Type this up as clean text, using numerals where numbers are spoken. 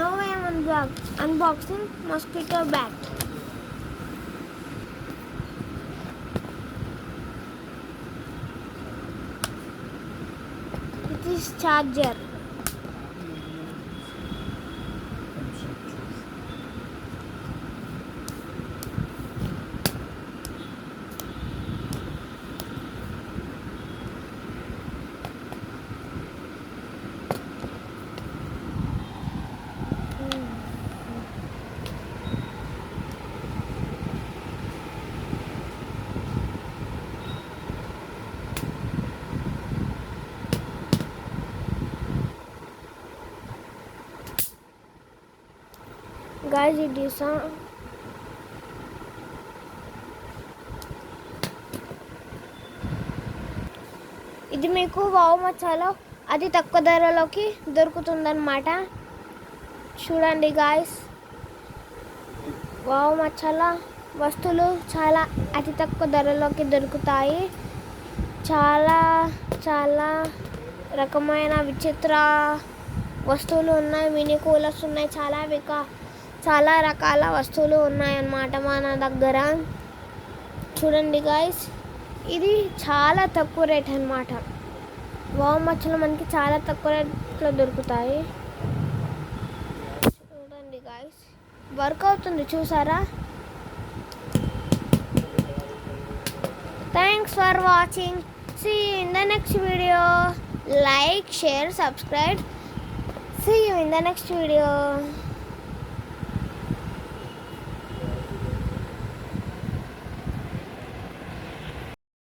Now I am unboxing mosquito bat. It is charger. Guys, it is ఇది మీకు wow మచాలో అతి తక్కువ ధరలోకి దొరుకుతుందన్నమాట. చూడండి గాయస్, వావ్ మచాల వస్తువులు చాలా అతి తక్కువ ధరలోకి దొరుకుతాయి. చాలా చాలా రకమైన విచిత్ర వస్తువులు ఉన్నాయి. మినీ కూలర్స్ ఉన్నాయి. చాలా రకాల వస్తువులు ఉన్నాయన్నమాట మన దగ్గర. చూడండి గాయస్, ఇది చాలా తక్కువ రేట్ అన్నమాట. వావ్ మచ్చలు మనకి చాలా తక్కువ రేట్లో దొరుకుతాయి. చూడండి గాయస్, వర్క్ అవుతుంది చూసారా. Thanks for watching. See you in the next video. Like, share, subscribe. See you in the next video.